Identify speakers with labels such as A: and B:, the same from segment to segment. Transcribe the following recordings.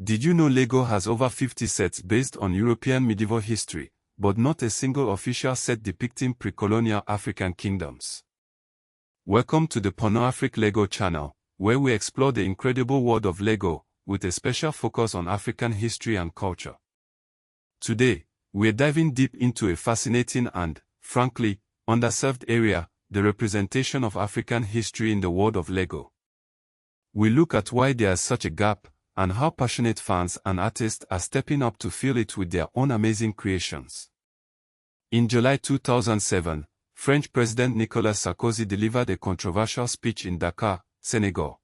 A: Did you know LEGO has over 50 sets based on European medieval history, but not a single official set depicting pre-colonial African kingdoms? Welcome to the Pan-African LEGO channel, where we explore the incredible world of LEGO, with a special focus on African history and culture. Today, we're diving deep into a fascinating and, frankly, underserved area, the representation of African history in the world of LEGO. We look at why there's such a gap, and how passionate fans and artists are stepping up to fill it with their own amazing creations. In July 2007, French President Nicolas Sarkozy delivered a controversial speech in Dakar, Senegal.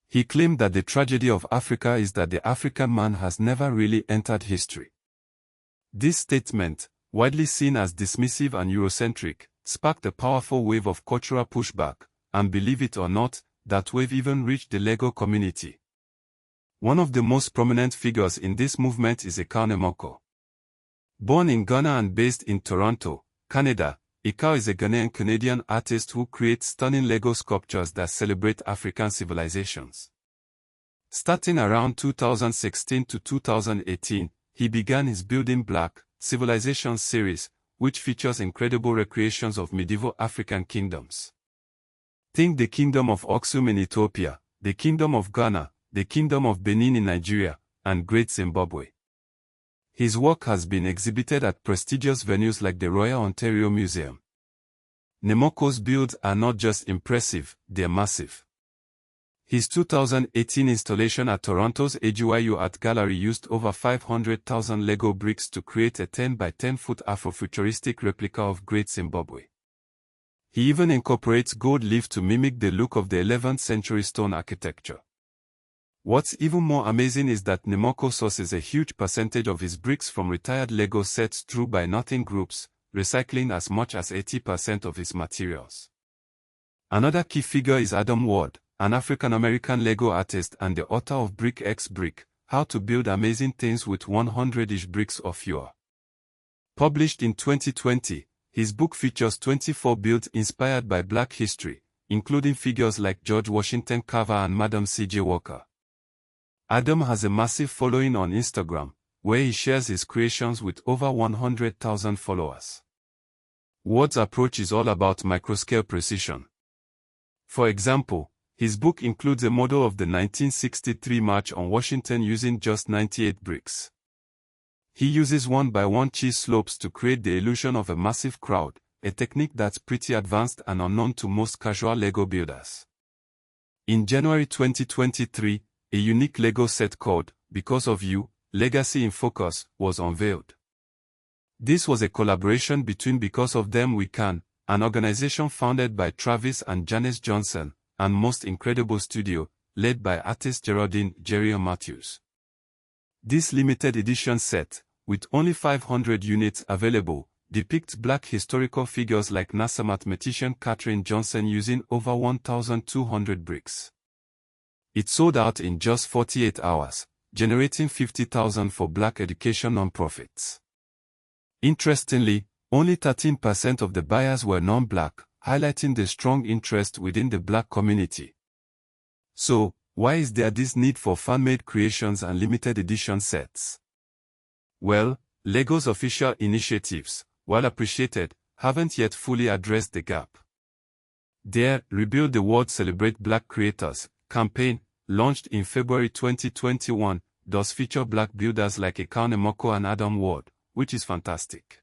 A: He claimed that the tragedy of Africa is that the African man has never really entered history. This statement, widely seen as dismissive and Eurocentric, sparked a powerful wave of cultural pushback, and believe it or not, that wave even reached the LEGO community. One of the most prominent figures in this movement is Ekow Nimako. Born in Ghana and based in Toronto, Canada, Ekow is a Ghanaian-Canadian artist who creates stunning LEGO sculptures that celebrate African civilizations. Starting around 2016 to 2018, he began his Building Black Civilizations series, which features incredible recreations of medieval African kingdoms. Think the Kingdom of Aksum in Ethiopia, the Kingdom of Ghana, the Kingdom of Benin in Nigeria, and Great Zimbabwe. His work has been exhibited at prestigious venues like the Royal Ontario Museum. Nimako's builds are not just impressive, they're massive. His 2018 installation at Toronto's AGYU Art Gallery used over 500,000 LEGO bricks to create a 10 by 10 foot Afrofuturistic replica of Great Zimbabwe. He even incorporates gold leaf to mimic the look of the 11th century stone architecture. What's even more amazing is that Nimako sources a huge percentage of his bricks from retired LEGO sets through by nothing groups, recycling as much as 80% of his materials. Another key figure is Adam Ward, an African-American LEGO artist and the author of Brick x Brick, How to Build Amazing Things with 100-ish Bricks or Fewer. Published in 2020, his book features 24 builds inspired by Black history, including figures like George Washington Carver and Madam C.J. Walker. Adam has a massive following on Instagram, where he shares his creations with over 100,000 followers. Ward's approach is all about microscale precision. For example, his book includes a model of the 1963 March on Washington using just 98 bricks. He uses one-by-one cheese slopes to create the illusion of a massive crowd, a technique that's pretty advanced and unknown to most casual LEGO builders. In January 2023, a unique LEGO set called, Because of You, Legacy in Focus, was unveiled. This was a collaboration between Because of Them We Can, an organization founded by Travis and Janice Johnson, and Most Incredible Studio, led by artist Geraldine "Jerry" Matthews. This limited edition set, with only 500 units available, depicts Black historical figures like NASA mathematician Katherine Johnson using over 1,200 bricks. It sold out in just 48 hours, generating $50,000 for Black education nonprofits. Interestingly, only 13% of the buyers were non-Black, highlighting the strong interest within the Black community. So, why is there this need for fan-made creations and limited edition sets? Well, LEGO's official initiatives, while appreciated, haven't yet fully addressed the gap. Their Rebuild the World Celebrate Black Creators campaign, launched in February 2021, does feature Black builders like Ekow Nimako and Adam Ward, which is fantastic.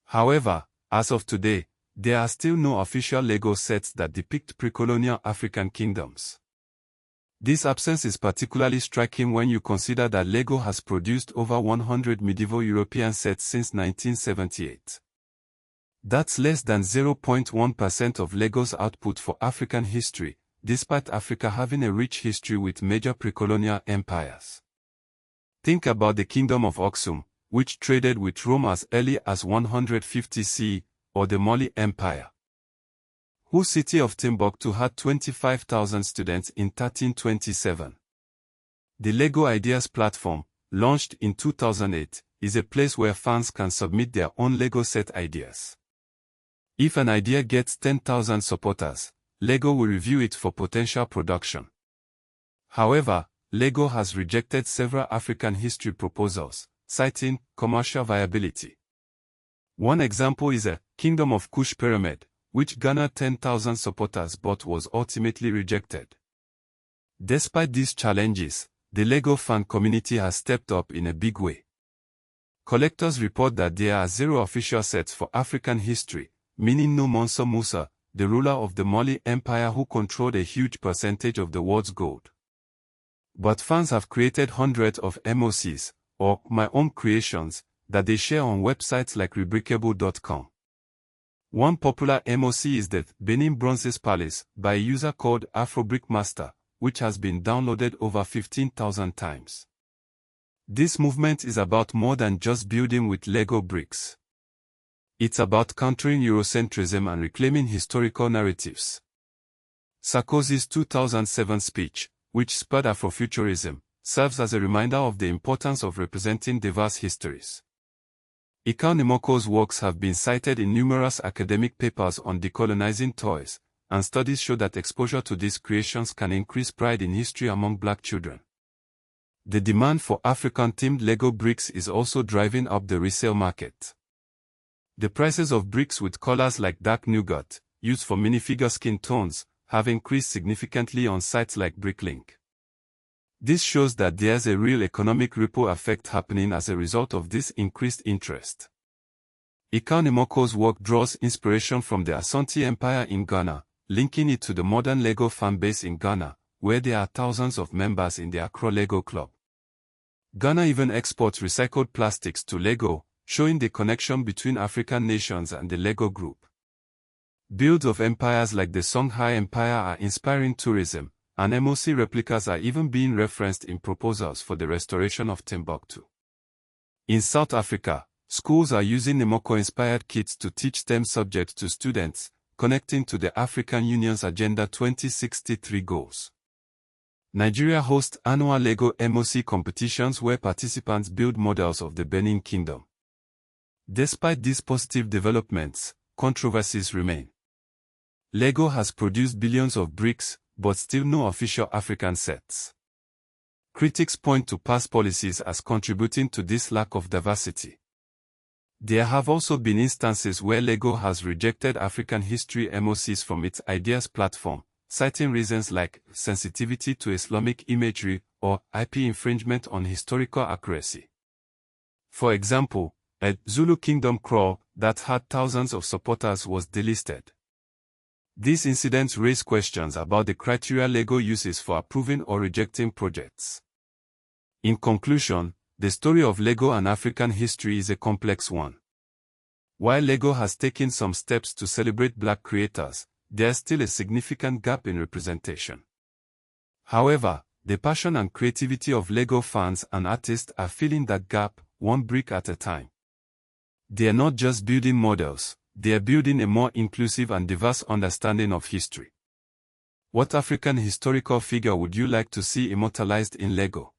A: However, as of today, there are still no official LEGO sets that depict pre-colonial African kingdoms. This absence is particularly striking when you consider that LEGO has produced over 100 medieval European sets since 1978. That's less than 0.1% of LEGO's output for African history, despite Africa having a rich history with major pre-colonial empires. Think about the Kingdom of Aksum, which traded with Rome as early as 150 CE, or the Mali Empire, whose city of Timbuktu had 25,000 students in 1327. The LEGO Ideas platform, launched in 2008, is a place where fans can submit their own LEGO set ideas. If an idea gets 10,000 supporters, LEGO will review it for potential production. However, LEGO has rejected several African history proposals, citing commercial viability. One example is a Kingdom of Kush pyramid, which garnered 10,000 supporters but was ultimately rejected. Despite these challenges, the LEGO fan community has stepped up in a big way. Collectors report that there are 0 official sets for African history, meaning no Mansa Musa, the ruler of the Mali Empire who controlled a huge percentage of the world's gold. But fans have created hundreds of MOCs, or my own creations, that they share on websites like verifiable.com. One popular MOC is the Benin Bronze's Palace by a user called Afrobrickmaster, which has been downloaded over 15,000 times. This movement is about more than just building with LEGO bricks. It's about countering Eurocentrism and reclaiming historical narratives. Sarkozy's 2007 speech, which spurred Afrofuturism, serves as a reminder of the importance of representing diverse histories. Ekow Nimako's works have been cited in numerous academic papers on decolonizing toys, and studies show that exposure to these creations can increase pride in history among Black children. The demand for African-themed LEGO bricks is also driving up the resale market. The prices of bricks with colors like dark nougat, used for minifigure skin tones, have increased significantly on sites like Bricklink. This shows that there's a real economic ripple effect happening as a result of this increased interest. Ekow Nimako's work draws inspiration from the Asante Empire in Ghana, linking it to the modern LEGO fanbase in Ghana, where there are thousands of members in the Accra LEGO Club. Ghana even exports recycled plastics to LEGO, showing the connection between African nations and the LEGO group. Builds of empires like the Songhai Empire are inspiring tourism, and MOC replicas are even being referenced in proposals for the restoration of Timbuktu. In South Africa, schools are using Nimako-inspired kits to teach STEM subjects to students, connecting to the African Union's Agenda 2063 goals. Nigeria hosts annual LEGO MOC competitions where participants build models of the Benin Kingdom. Despite these positive developments, controversies remain. LEGO has produced billions of bricks, but still no official African sets. Critics point to past policies as contributing to this lack of diversity. There have also been instances where LEGO has rejected African history MOCs from its Ideas platform, citing reasons like sensitivity to Islamic imagery or IP infringement on historical accuracy. For example, a Zulu Kingdom crawl that had thousands of supporters was delisted. These incidents raise questions about the criteria LEGO uses for approving or rejecting projects. In conclusion, the story of LEGO and African history is a complex one. While LEGO has taken some steps to celebrate Black creators, there's still a significant gap in representation. However, the passion and creativity of LEGO fans and artists are filling that gap, one brick at a time. They are not just building models, they are building a more inclusive and diverse understanding of history. What African historical figure would you like to see immortalized in LEGO?